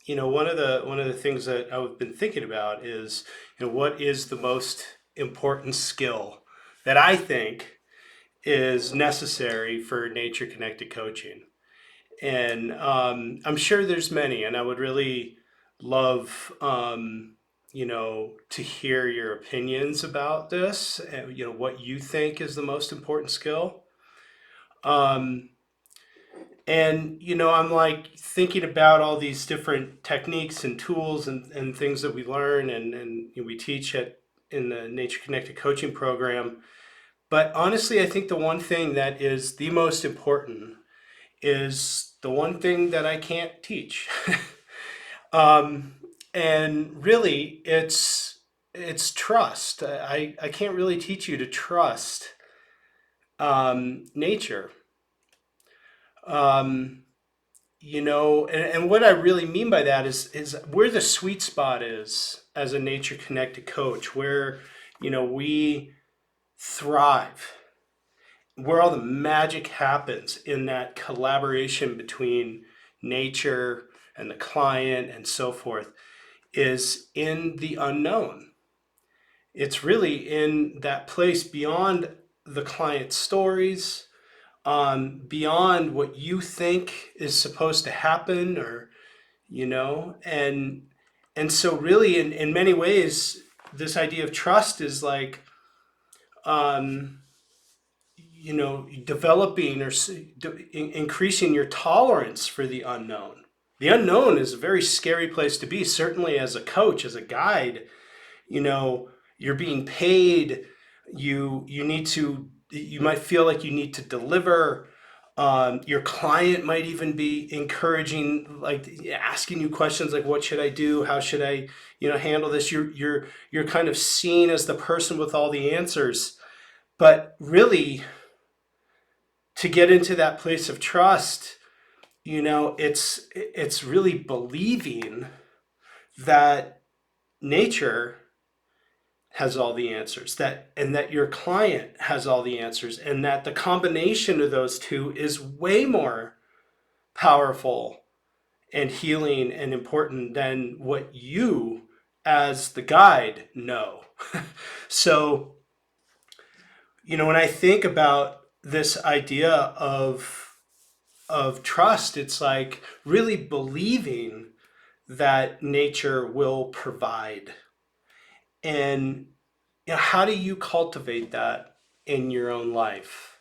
one of the things that I've been thinking about is, what is the most important skill that I think is necessary for nature connected coaching. And I'm sure there's many, and I would really love, to hear your opinions about this. And, what you think is the most important skill. Um, and I'm like thinking about all these different techniques and tools and things that we learn and we teach at in the Nature Connected Coaching Program. But honestly, I think the one thing that is the most important is the one thing that I can't teach. um, and really, it's trust. I can't really teach you to trust nature. Um, and what I really mean by that is where the sweet spot is as a nature connected coach, where we thrive, where all the magic happens in that collaboration between nature and the client and so forth, is in the unknown. It's really in that place beyond the client's stories, beyond what you think is supposed to happen, or and so really in many ways this idea of trust is like, um, developing or increasing your tolerance for the unknown. The unknown is a very scary place to be, certainly as a coach, as a guide. you know you're being paid. You might feel like you need to deliver. Your client might even be encouraging, like asking you questions like, what should I do, how should I handle this. You're kind of seen as the person with all the answers. But really, to get into that place of trust, it's really believing that nature has all the answers, that your client has all the answers, and that the combination of those two is way more powerful and healing and important than what you as the guide know. So, when I think about this idea of trust, it's like really believing that nature will provide. And how do you cultivate that in your own life?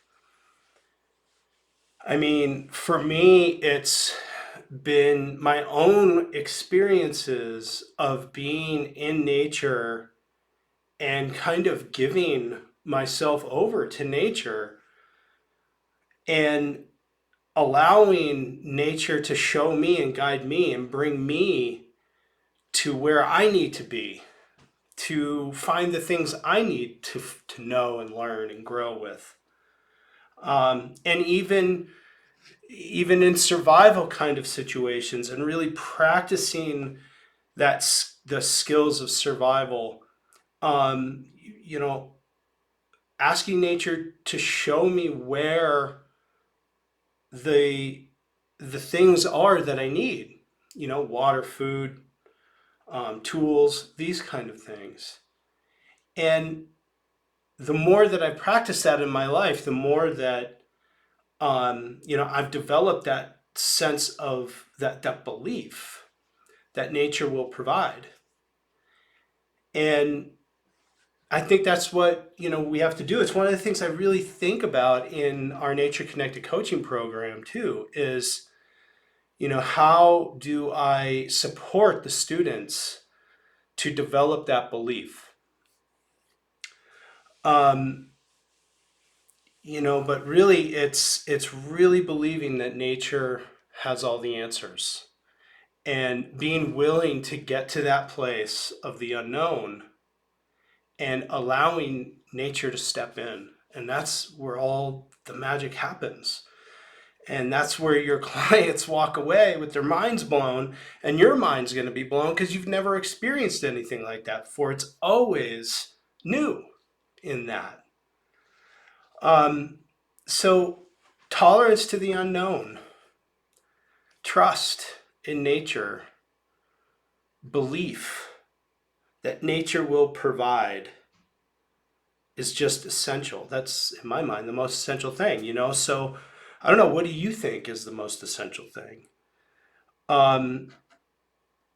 I mean, for me, it's been my own experiences of being in nature and kind of giving myself over to nature and allowing nature to show me and guide me and bring me to where I need to be, to find the things I need to know and learn and grow with. And even in survival kind of situations, and really practicing the skills of survival. You know, asking nature to show me where the the things are that I need. Water, food, tools, these kind of things. And the more that I practice that in my life, the more that I've developed that sense of that belief that nature will provide. And I think that's what we have to do. It's one of the things I really think about in our Nature Connected Coaching Program too. Is how do I support the students to develop that belief? Um, but really, it's really believing that nature has all the answers, and being willing to get to that place of the unknown and allowing nature to step in. And that's where all the magic happens. And that's where your clients walk away with their minds blown, and your mind's going to be blown because you've never experienced anything like that before. It's always new in that. Um, so, tolerance to the unknown, trust in nature, belief that nature will provide is just essential. That's, in my mind, the most essential thing, you know? So I don't know, what do you think is the most essential thing? Um,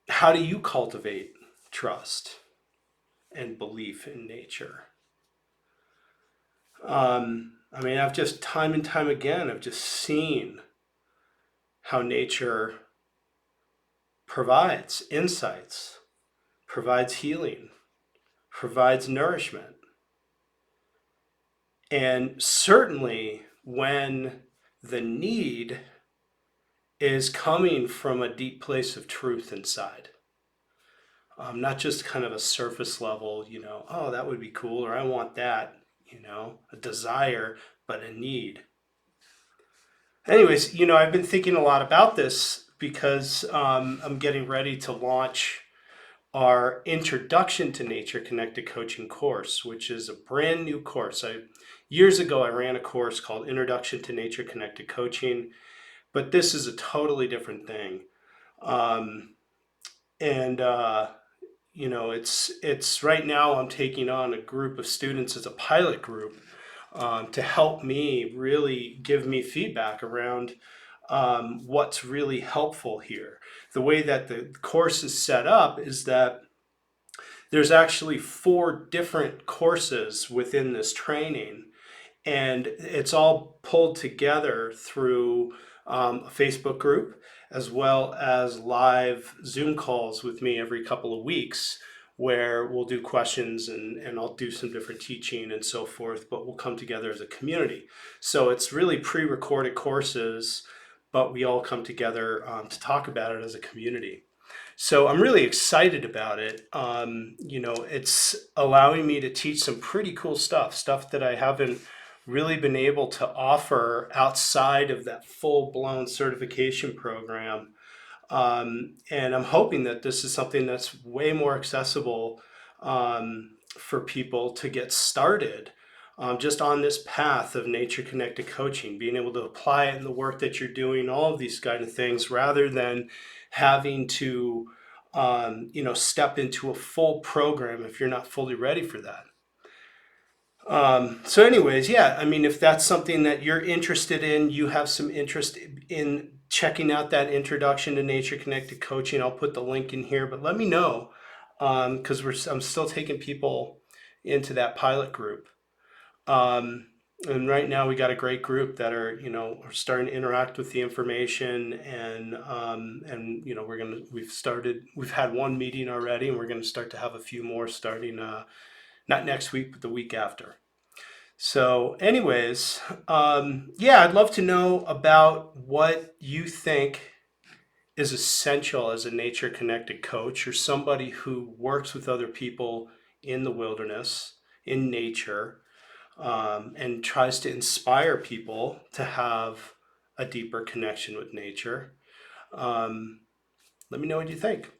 how do you cultivate trust and belief in nature? I mean, I've just time and time again, I've just seen how nature provides insights, provides healing, provides nourishment. And certainly when the need is coming from a deep place of truth inside, not just kind of a surface level, you know, oh, that would be cool, or I want that, you know, a desire, but a need. Anyways, you know, I've been thinking a lot about this because I'm getting ready to launch our Introduction to Nature Connected Coaching course, which is a brand new course. Years ago I ran a course called Introduction to Nature Connected Coaching, but this is a totally different thing. Um, and you know, it's right now I'm taking on a group of students as a pilot group to help me really give me feedback around what's really helpful here. The way that the course is set up is that there's actually 4 different courses within this training, and it's all pulled together through a Facebook group as well as live Zoom calls with me every couple of weeks where we'll do questions and I'll do some different teaching and so forth, but we'll come together as a community. So it's really pre-recorded courses, but we all come together to talk about it as a community. So I'm really excited about it. You know, it's allowing me to teach some pretty cool stuff that I haven't really been able to offer outside of that full-blown certification program. And I'm hoping that this is something that's way more accessible for people to get started just on this path of nature connected coaching, being able to apply it in the work that you're doing, all of these kind of things, rather than having to, you know, step into a full program if you're not fully ready for that. So anyways, yeah, I mean, if that's something that you're interested in, you have some interest in checking out that Introduction to Nature Connected Coaching, I'll put the link in here, but let me know, because I'm still taking people into that pilot group. Um, and right now we got a great group that are, you know, are starting to interact with the information, and you know, we've had one meeting already, and we're going to start to have a few more starting, not next week, but the week after. So anyways, yeah, I'd love to know about what you think is essential as a nature connected coach or somebody who works with other people in the wilderness, in nature, and tries to inspire people to have a deeper connection with nature. Um, Let me know what you think.